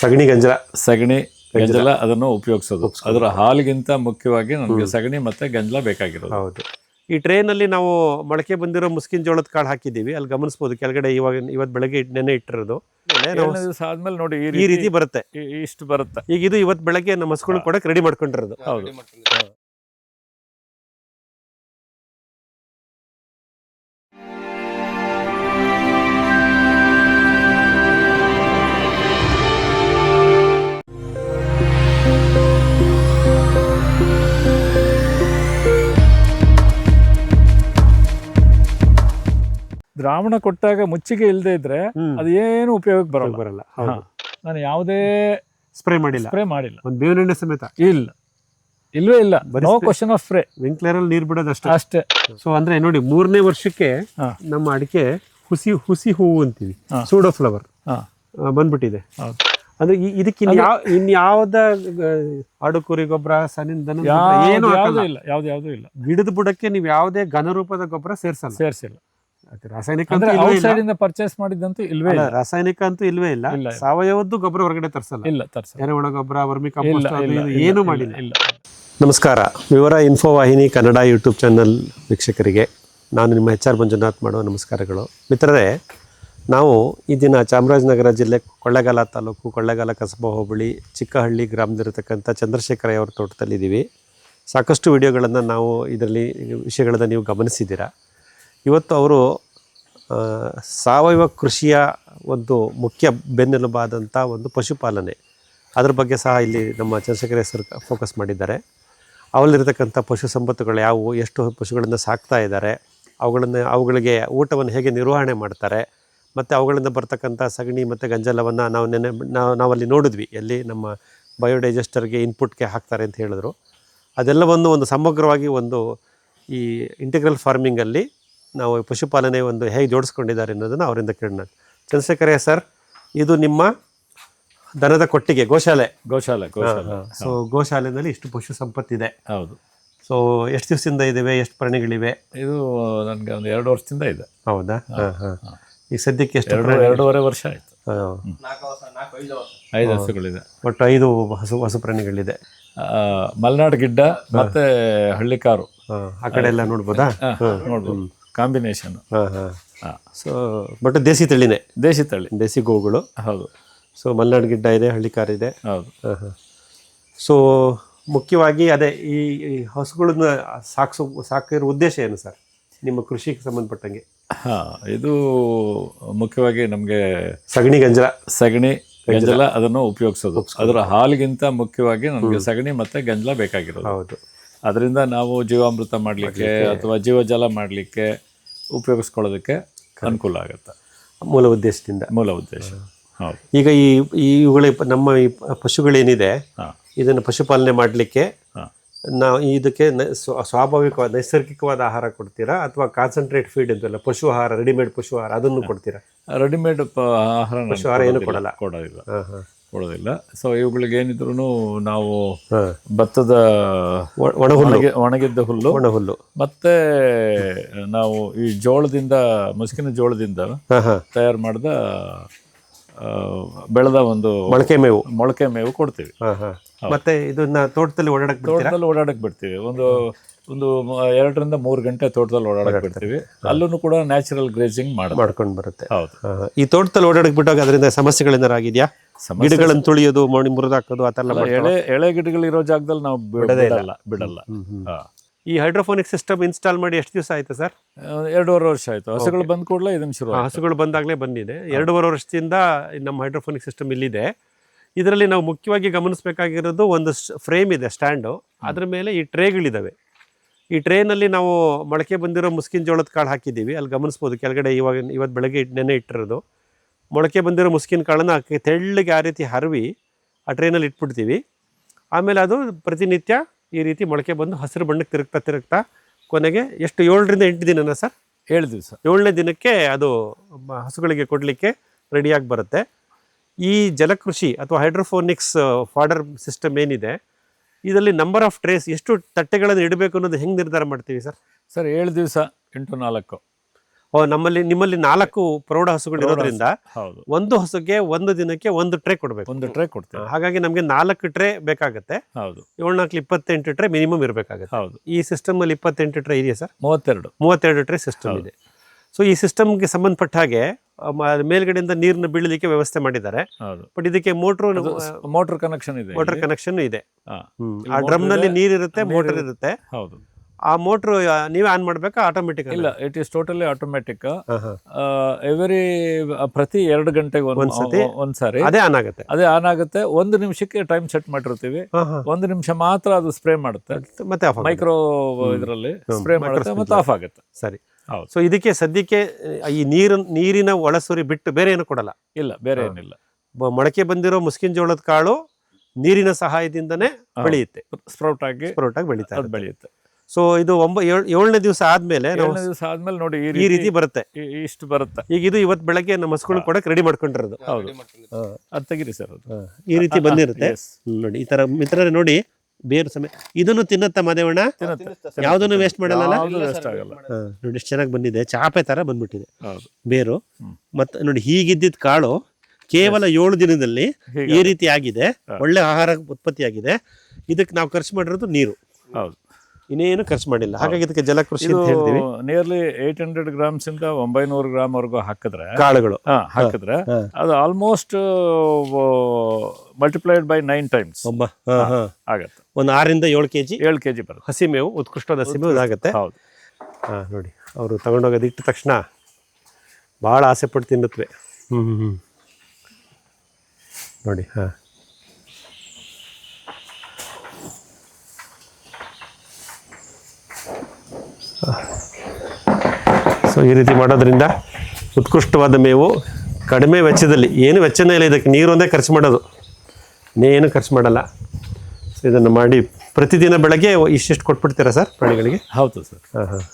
ಸಗಣಿ ಗಂಜಲ ಸಗಣಿ ಗಂಜಲ ಅದನ್ನು ಉಪಯೋಗಿಸೋದು. ಅದರ ಹಾಲಿಗಿಂತ ಮುಖ್ಯವಾಗಿ ನಮಗೆ ಸಗಣಿ ಮತ್ತೆ ಗಂಜಲ ಬೇಕಾಗಿರೋದು. ಹೌದು. ಈ ಟ್ರೇನಲ್ಲಿ ನಾವು ಮೊಳಕೆ ಬಂದಿರೋ ಮುಸ್ಕಿನ ಜೋಳದ ಕಾಳು ಹಾಕಿದ್ದೀವಿ, ಅಲ್ಲಿ ಗಮನಿಸಬಹುದು ಕೆಳಗಡೆ ಇವತ್ತು ಬೆಳಗ್ಗೆ ನೆನೆ ಇಟ್ಟಿರೋದು. 7 ದಿವಸ ಆದ್ಮೇಲೆ ನೋಡಿ ಈ ರೀತಿ ಬರುತ್ತೆ, ಇಷ್ಟು ಬರುತ್ತೆ. ಈಗ ಇದು ಇವತ್ತು ಬೆಳಗ್ಗೆ ನಮ್ಮ ಹಸುಗಳು ಕೊಡಕ್ಕೆ ರೆಡಿ ಮಾಡ್ಕೊಂಡಿರೋದು. ಹೌದು. ದ್ರಾವಣ ಕೊಟ್ಟಾಗ ಮುಚ್ಚಿಗೆ ಇಲ್ಲದೆ ಇದ್ರೆ ಅದು ಏನು ಉಪಯೋಗಕ್ಕೆ ಬರಲ್ಲ. ನಾನು ಯಾವುದೇ ಸ್ಪ್ರೇ ಮಾಡಿಲ್ಲ, ಒಂದು ಬೇವಿನ ಎಣ್ಣೆ ಸಮೇತ ಇಲ್ವೇ ಇಲ್ಲ. No question of sprinkler ಅಲ್ಲಿ ನೀರು ಬಿಡೋದು ಅಷ್ಟೇ. ಸೊ ಅಂದ್ರೆ ನೋಡಿ, 3ನೇ ವರ್ಷಕ್ಕೆ ನಮ್ಮ ಅಡಿಕೆ ಹುಸಿ ಹೂವು ಅಂತೀವಿ, ಸೂಡೋ ಫ್ಲವರ್ ಬಂದ್ಬಿಟ್ಟಿದೆ. ಅಂದ್ರೆ ಇದಕ್ಕೆ ಇನ್ಯಾವ್ದ ಆಡು ಕುರಿ ಗೊಬ್ಬರ, ಸನಿಂದ ಏನು ಯಾವ್ದು ಇಲ್ಲ. ಗಿಡದ ಬುಡಕ್ಕೆ ನೀವು ಯಾವುದೇ ಘನರೂಪದ ಗೊಬ್ಬರ ಸೇರ್ಸಿಲ್ಲ. ರಾಸಾಯನಿಕ ಪರ್ಚೇಸ್ ಮಾಡಿದಂತೂ ಇಲ್ವೇ ಇಲ್ಲ. ರಾಸಾಯನಿಕ ಅಂತೂ ಇಲ್ವೇ ಇಲ್ಲ. ಸಾವಯವದ್ದು ಗೊಬ್ಬರ ಹೊರಗಡೆ ತರಿಸಲ್ಲ. ಎರೆಹುಳ ಗೊಬ್ಬರ, ವರ್ಮಿ ಕಂಪೋಸ್ಟ್ ಏನು ಮಾಡಿಲ್ಲ. ನಮಸ್ಕಾರ. ವಿವರ ಇನ್ಫೋ ವಾಹಿನಿ ಕನ್ನಡ ಯೂಟ್ಯೂಬ್ ಚಾನಲ್ ವೀಕ್ಷಕರಿಗೆ ನಾನು ನಿಮ್ಮ HR ಮಂಜುನಾಥ್ ಮಾಡುವ ನಮಸ್ಕಾರಗಳು. ಮಿತ್ರರೇ, ನಾವು ಈ ದಿನ ಚಾಮರಾಜನಗರ ಜಿಲ್ಲೆ ಕೊಳ್ಳೇಗಾಲ ತಾಲೂಕು, ಕೊಳ್ಳೇಗಾಲ ಕಸಬಾ ಹೋಬಳಿ, ಚಿಕ್ಕಹಳ್ಳಿ ಗ್ರಾಮದಲ್ಲಿರತಕ್ಕಂಥ ಚಂದ್ರಶೇಖರ ಅವರ ತೋಟದಲ್ಲಿದ್ದೀವಿ. ಸಾಕಷ್ಟು ವಿಡಿಯೋಗಳನ್ನು ನಾವು ಇದರಲ್ಲಿ ವಿಷಯಗಳನ್ನು ನೀವು ಗಮನಿಸಿದ್ದೀರಾ. ಇವತ್ತು ಅವರು ಸಾವಯವ ಕೃಷಿಯ ಒಂದು ಮುಖ್ಯ ಬೆನ್ನೆಲುಬಾದಂಥ ಒಂದು ಪಶುಪಾಲನೆ, ಅದ್ರ ಬಗ್ಗೆ ಸಹ ಇಲ್ಲಿ ನಮ್ಮ ಚಂದ್ರಶೇಖರ ಹೆಸರು ಫೋಕಸ್ ಮಾಡಿದ್ದಾರೆ. ಅವರಲ್ಲಿರ್ತಕ್ಕಂಥ ಪಶು ಸಂಪತ್ತುಗಳು ಯಾವುವು, ಎಷ್ಟು ಪಶುಗಳನ್ನು ಸಾಕ್ತಾ ಇದ್ದಾರೆ, ಅವುಗಳಿಗೆ ಊಟವನ್ನು ಹೇಗೆ ನಿರ್ವಹಣೆ ಮಾಡ್ತಾರೆ, ಮತ್ತು ಅವುಗಳಿಂದ ಬರ್ತಕ್ಕಂಥ ಸಗಣಿ ಮತ್ತು ಗಂಜಲವನ್ನು ನಾವಲ್ಲಿ ನೋಡಿದ್ವಿ, ಎಲ್ಲಿ ನಮ್ಮ ಬಯೋಡೈಜೆಸ್ಟರ್ಗೆ ಇನ್ಪುಟ್ಗೆ ಹಾಕ್ತಾರೆ ಅಂತ ಹೇಳಿದ್ರು. ಅದೆಲ್ಲವನ್ನು ಒಂದು ಸಮಗ್ರವಾಗಿ ಒಂದು ಈ ಇಂಟಿಗ್ರಲ್ ಫಾರ್ಮಿಂಗಲ್ಲಿ ನಾವು ಪಶುಪಾಲನೆ ಒಂದು ಹೇಗೆ ಜೋಡಿಸ್ಕೊಂಡಿದ್ದಾರೆ ಅನ್ನೋದನ್ನು ಅವರಿಂದ ಕೇಳೋಣ. ಚಂದ್ರಶೇಖರ ಸರ್, ಇದು ನಿಮ್ಮ ದನದ ಕೊಟ್ಟಿಗೆ, ಗೋಶಾಲೆ. ಸೊ ಗೋಶಾಲೆಯಲ್ಲಿ ಇಷ್ಟು ಪಶು ಸಂಪತ್ತಿದೆ. ಹೌದು. ಸೊ ಎಷ್ಟು ದಿವಸದಿಂದ ಇದಾವೆ, ಎಷ್ಟು ಪ್ರಾಣಿಗಳಿವೆ? ಇದು ನನಗೆ ಒಂದು 2 ವರ್ಷದಿಂದ ಇದೆ. ಹೌದಾ? ಈಗ ಸದ್ಯಕ್ಕೆ ಎಷ್ಟು? 2.5 ವರ್ಷ ಆಯ್ತು. 5 ಹಸುಗಳಿದೆ. ಒಟ್ಟು 5 ಹಸು ಪ್ರಾಣಿಗಳಿದೆ. ಮಲೆನಾಡು ಗಿಡ್ಡ ಮತ್ತೆ ಹಳ್ಳಿಕಾರು ಆ ಕಡೆ ಎಲ್ಲ ನೋಡ್ಬೋದಾ? ನೋಡ್ಬೋದು, ಕಾಂಬಿನೇಷನ್. ಸೊ ಬಟ್ ದೇಸಿ ತಳಿನೇ, ದೇಸಿ ಗೋಗಳು. ಹೌದು. ಸೊ ಮಲೆನಾಡು ಗಿಡ್ಡ ಇದೆ, ಹಳ್ಳಿಕಾರ್ ಇದೆ. ಹೌದು. ಸೊ ಮುಖ್ಯವಾಗಿ ಅದೇ ಈ ಹಸುಗಳನ್ನ ಸಾಕಿರೋ ಉದ್ದೇಶ ಏನು ಸರ್, ನಿಮ್ಮ ಕೃಷಿಗೆ ಸಂಬಂಧಪಟ್ಟಂಗೆ? ಇದು ಮುಖ್ಯವಾಗಿ ನಮಗೆ ಸಗಣಿ ಗಂಜಲ ಅದನ್ನು ಉಪಯೋಗಿಸೋದು. ಅದರ ಹಾಲಿಗಿಂತ ಮುಖ್ಯವಾಗಿ ನಮಗೆ ಸಗಣಿ ಮತ್ತೆ ಗಂಜಲ ಬೇಕಾಗಿರೋದು. ಹೌದು. ಅದರಿಂದ ನಾವು ಜೀವಾಮೃತ ಮಾಡಲಿಕ್ಕೆ ಅಥವಾ ಜೀವಜಲ ಮಾಡಲಿಕ್ಕೆ ಉಪಯೋಗಿಸ್ಕೊಳ್ಳೋದಕ್ಕೆ ಅನುಕೂಲ ಆಗುತ್ತೆ. ಮೂಲ ಉದ್ದೇಶದಿಂದ. ಹೌದು. ಈಗ ಇವುಗಳ ನಮ್ಮ ಈ ಪಶುಗಳೇನಿದೆ, ಇದನ್ನು ಪಶುಪಾಲನೆ ಮಾಡಲಿಕ್ಕೆ ನಾವು ಇದಕ್ಕೆ ಸ್ವಾಭಾವಿಕವಾದ ನೈಸರ್ಗಿಕವಾದ ಆಹಾರ ಕೊಡ್ತೀರಾ, ಅಥವಾ ಕಾನ್ಸಂಟ್ರೇಟ್ ಫೀಡ್ ಅಂತೆಲ್ಲ ಪಶು ಆಹಾರ, ರೆಡಿಮೇಡ್ ಪಶು ಆಹಾರ ಅದನ್ನು ಕೊಡ್ತೀರಾ? ರೆಡಿಮೇಡ್ ಆಹಾರ, ಪಶು ಆಹಾರ ಏನು ಕೊಡೋದಿಲ್ಲ. ಸೊ ಇವುಗಳಿಗೆ ಏನಿದ್ರು ನಾವು ಭತ್ತದ ಒಣಗಿದ್ದ ಹುಲ್ಲು ಮತ್ತೆ ನಾವು ಈ ಮುಸ್ಕಿನ ಜೋಳದಿಂದ ತಯಾರು ಮಾಡಿದ ಬೆಳೆದ ಒಂದು ಮೊಳಕೆ ಮೇವು ಕೊಡ್ತೀವಿ. ಮತ್ತೆ ಇದನ್ನ ತೋಟದಲ್ಲಿ ಓಡಾಡಕ್ ಬಿಡ್ತೀವಿ. ಒಂದು 2 ರಿಂದ 3 ಗಂಟೆ ತೋಟದಲ್ಲಿ ಓಡಾಡಕ್ ಬಿಡ್ತೀವಿ. ಅಲ್ಲೂ ಕೂಡ ನ್ಯಾಚುರಲ್ ಗ್ರೇಜಿಂಗ್ ಮಾಡ್ಕೊಂಡು ಬರುತ್ತೆ. ಹೌದು. ಈ ತೋಟದಲ್ಲಿ ಓಡಾಡಕ್ ಬಿಟ್ಟಾಗ ಅದರಿಂದ ಸಮಸ್ಯೆಗಳೇನಾರು ಆಗಿದೆಯಾ? ಗಿಡಗಳನ್ನು ತುಳಿಯೋದು, ಮುರಿದಾಕೋದು ಆ ಥರ? ಎಳೆ ಗಿಡಗಳಿರೋ ಜಾಗದಲ್ಲಿ ನಾವು ಬಿಡಲ್ಲ. ಈ ಹೈಡ್ರೋಫೋನಿಕ್ ಸಿಸ್ಟಮ್ ಇನ್ಸ್ಟಾಲ್ ಮಾಡಿ ಎಷ್ಟು ದಿವಸ ಆಯ್ತು ಸರ್? 2.5 ವರ್ಷ ಆಯ್ತು. ಹಸುಗಳು ಬಂದ ಕೂಡಲೇ ಇದನ್ನು ಶುರು. ಹಸುಗಳು ಬಂದಾಗಲೇ ಬಂದಿದೆ. 2.5 ವರ್ಷದಿಂದ ನಮ್ಮ ಹೈಡ್ರೋಫೋನಿಕ್ ಸಿಸ್ಟಮ್ ಇಲ್ಲಿದೆ. ಇದರಲ್ಲಿ ನಾವು ಮುಖ್ಯವಾಗಿ ಗಮನಿಸಬೇಕಾಗಿರೋದು, ಒಂದು ಫ್ರೇಮ್ ಇದೆ, ಸ್ಟ್ಯಾಂಡು. ಅದ್ರ ಮೇಲೆ ಈ ಟ್ರೇಗಳಿದ್ದಾವೆ. ಈ ಟ್ರೇನಲ್ಲಿ ನಾವು ಮೊಳಕೆ ಬಂದಿರೋ ಮುಸ್ಕಿನ ಜೋಳದ ಕಾಳು ಹಾಕಿದ್ದೀವಿ, ಅಲ್ಲಿ ಗಮನಿಸ್ಬೋದು ಕೆಳಗಡೆ ಇವತ್ತು ಬೆಳಗ್ಗೆ ನೆನೆ ಇಟ್ಟಿರೋದು. ಮೊಳಕೆ ಬಂದಿರೋ ಮುಸ್ಕಿನ ಕಾಳನ್ನು ತೆಳ್ಳಗೆ ಆ ರೀತಿ ಹರವಿ ಆ ಟ್ರೇನಲ್ಲಿ ಇಟ್ಬಿಡ್ತೀವಿ. ಆಮೇಲೆ ಅದು ಪ್ರತಿನಿತ್ಯ ಈ ರೀತಿ ಮೊಳಕೆ ಬಂದು ಹಸಿರು ಬಣ್ಣಕ್ಕೆ ತಿರುಗ್ತಾ ಕೊನೆಗೆ ಎಷ್ಟು 7 ರಿಂದ 8 ದಿನನ ಸರ್? 7 ದಿವಸ. 7ನೇ ದಿನಕ್ಕೆ ಅದು ಹಸುಗಳಿಗೆ ಕೊಡಲಿಕ್ಕೆ ರೆಡಿಯಾಗಿ ಬರುತ್ತೆ. ಈ ಜಲಕೃಷಿ ಅಥವಾ ಹೈಡ್ರೋಫೋನಿಕ್ಸ್ ಫಾಡರ್ ಸಿಸ್ಟಮ್ ಏನಿದೆ, ಇದರಲ್ಲಿ ನಂಬರ್ ಆಫ್ ಟ್ರೇಸ್, ಎಷ್ಟು ತಟ್ಟೆಗಳನ್ನು ಇಡಬೇಕು ಅನ್ನೋದು ಹೆಂಗೆ ನಿರ್ಧಾರ ಮಾಡ್ತೀವಿ ಸರ್? 7 ದಿವಸ 8-4. ನಿಮ್ಮಲ್ಲಿ 4 ಪ್ರೌಢ ಹಸುಗಳಿರೋದ್ರಿಂದ ಹೌದು, ಒಂದು ಹಸುಗೆ ಒಂದು ದಿನಕ್ಕೆ 1 ಟ್ರೇ ಕೊಡ್ಬೇಕು. ಒಂದು ಟ್ರೇ ಕೊಡ್ತೇವೆ. ಹಾಗಾಗಿ ನಮಗೆ 4 ಟ್ರೇ ಬೇಕಾಗುತ್ತೆ. ಹೌದು, 7 28 ಟ್ರೇ ಮಿನಿಮಮ್ ಇರಬೇಕಾಗುತ್ತೆ. ಹೌದು. ಈ ಸಿಸ್ಟಮ್ ಅಲ್ಲಿ 28 ಟ್ರೇ ಇದೆಯಾ ಸರ್? 32 ಟ್ರೇ ಸಿಸ್ಟಮ್ ಇದೆ. ಸೊ ಈ ಸಿಸ್ಟಮ್ಗೆ ಸಂಬಂಧಪಟ್ಟ ಹಾಗೆ ಮೇಲ್ಗಡೆಯಿಂದ ನೀರನ್ನು ಬೀಳಲಿಕ್ಕೆ ವ್ಯವಸ್ಥೆ ಮಾಡಿದ್ದಾರೆ. ಹೌದು, ಬಟ್ ಇದಕ್ಕೆ ಮೋಟರ್ ಕನೆಕ್ಷನ್ ಇದೆ. ಮೋಟರ್ ಕನೆಕ್ಷನ್ ಇದೆ. ಹಾ. ಆ ಡ್ರಮ್ ನಲ್ಲಿ ನೀರಿರುತ್ತೆ, ಮೋಟರ್ ಇರುತ್ತೆ. ಹೌದು. ಆ ಮೋಟರ್ ನೀವೇ ಆನ್ ಮಾಡ್ಬೇಕಾ ಆಟೋಮೆಟಿಕ್? ಇಲ್ಲ, ಇಟ್ ಈಸ್ ಟೋಟಲಿ ಆಟೋಮ್ಯಾಟಿಕ್. ಪ್ರತಿ 2 ಗಂಟೆಗೆ ಒಂದ್ಸಾರಿ ಅದೇ ಆನ್ ಆಗುತ್ತೆ. ಅದೇ ಆನ್ ಆಗುತ್ತೆ. 1 ನಿಮಿಷಕ್ಕೆ ಟೈಮ್ ಸೆಟ್ ಮಾಡಿರ್ತೀವಿ. 1 ನಿಮಿಷ ಮಾತ್ರ ಅದು ಸ್ಪ್ರೇ ಮಾಡುತ್ತೆ, ಮತ್ತೆ ಮೈಕ್ರೋ ಇದರಲ್ಲಿ ಸ್ಪ್ರೇ ಮಾಡುತ್ತೆ, ಮತ್ತೆ ಆಫ್ ಆಗುತ್ತೆ. ಸರಿ. ಹೌದು. ಸೊ ಇದಕ್ಕೆ ಸದ್ಯಕ್ಕೆ ಈ ನೀರಿನ ಒಳಸುರಿ ಬಿಟ್ಟು ಬೇರೆ ಏನು ಕೊಡಲ್ಲ? ಇಲ್ಲ, ಬೇರೆ ಏನಿಲ್ಲ. ಮೊಳಕೆ ಬಂದಿರೋ ಮುಸ್ಕಿನ ಜೋಳದ ಕಾಳು ನೀರಿನ ಸಹಾಯದಿಂದನೇ ಬೆಳೆಯುತ್ತೆ, ಸ್ಪ್ರೌಟ್ ಆಗಿ ಬೆಳೆಯುತ್ತೆ. ಸೊ ಇದು 7ನೇ ದಿವಸ ಆದ್ಮೇಲೆ ನೋಡಿ ಈ ರೀತಿ ಬರುತ್ತೆ. ಇಷ್ಟು ಬರುತ್ತೆ. ಈಗ ಇದು ಇವತ್ತು ಬೆಳಗ್ಗೆ ನಮ್ಮ ಹಸುಗಳು ಕೊಡಕ್ಕೆ ರೆಡಿ ಮಾಡ್ಕೊಂಡಿರೋದು. ಹೌದು, ಅದು ತೆಗಿರಿ ಸರ್. ಅದು ಈ ರೀತಿ ಬಂದಿರುತ್ತೆ ನೋಡಿ. ಈ ತರ ಮಿತ್ರರೇ ನೋಡಿ, ಬೇರು ಸಮಯ ಇದನ್ನು ತಿನ್ನತ್ತ ಮಾದೇವಣ್ಣ? ಯಾವ್ದನ್ನು ವೇಸ್ಟ್ ಮಾಡಲ್ಲ. ನೋಡಿ ಎಷ್ಟು ಚೆನ್ನಾಗಿ ಬಂದಿದೆ, ಚಾಪೆ ತರ ಬಂದ್ಬಿಟ್ಟಿದೆ ಬೇರು. ಮತ್ತೆ ನೋಡಿ ಹೀಗಿದ್ದಿದ್ ಕಾಳು ಕೇವಲ 7 ದಿನದಲ್ಲಿ ಈ ರೀತಿ ಆಗಿದೆ. ಒಳ್ಳೆ ಆಹಾರ ಉತ್ಪತ್ತಿ ಆಗಿದೆ. ಇದಕ್ಕೆ ನಾವು ಖರ್ಚು ಮಾಡಿರೋದು ನೀರು. ಹೌದು, ಇನ್ನೇನು ಖರ್ಚು ಮಾಡಿಲ್ಲ. ಹಾಗಾಗಿ ಇದಕ್ಕೆ ಜಲಕೃಷಿ ಅಂತ ಹೇಳ್ತೀವಿ. ನಿಯರ್ಲಿ 800 ಗ್ರಾಮ್ಸ್ ಇಂದ 900 ಗ್ರಾಮ್ ವರೆಗೂ ಹಾಕಿದ್ರೆ ಕಾಳುಗಳು ಅದು ಆಲ್ಮೋಸ್ಟ್ ಮಲ್ಟಿಪ್ಲೈಡ್ ಬೈ 9 ಟೈಮ್ಸ್ ಆಗತ್ತೆ. ಒಂದು 6 ರಿಂದ 7 ಕೆಜಿ ಬರುತ್ತೆ ಹಸಿಮೇವು, ಉತ್ಕೃಷ್ಟವಾದ ಹಸಿಮೇವು ಆಗುತ್ತೆ. ಹೌದು. ನೋಡಿ ಅವರು ತಗೊಂಡೋಗೋದು ಇಟ್ಟ ತಕ್ಷಣ ಭಾಳ ಆಸೆ ಪಟ್ಟು ತಿನ್ನುತ್ತವೆ. ನೋಡಿ. ಸೊ ಈ ರೀತಿ ಮಾಡೋದ್ರಿಂದ ಉತ್ಕೃಷ್ಟವಾದ ಮೇವು ಕಡಿಮೆ ವೆಚ್ಚದಲ್ಲಿ, ಏನು ವೆಚ್ಚನೇ ಇಲ್ಲ. ಇದಕ್ಕೆ ನೀರು ಒಂದೇ ಖರ್ಚು ಮಾಡೋದು, ಇನ್ನೇನು ಖರ್ಚು ಮಾಡಲ್ಲ. ಸೊ ಇದನ್ನು ಮಾಡಿ ಪ್ರತಿದಿನ ಬೆಳಗ್ಗೆ ಇಷ್ಟಿಷ್ಟು ಕೊಟ್ಬಿಡ್ತೀರಾ ಸರ್ ಪ್ರಾಣಿಗಳಿಗೆ? ಹೌದು ಸರ್. ಹಾಂ.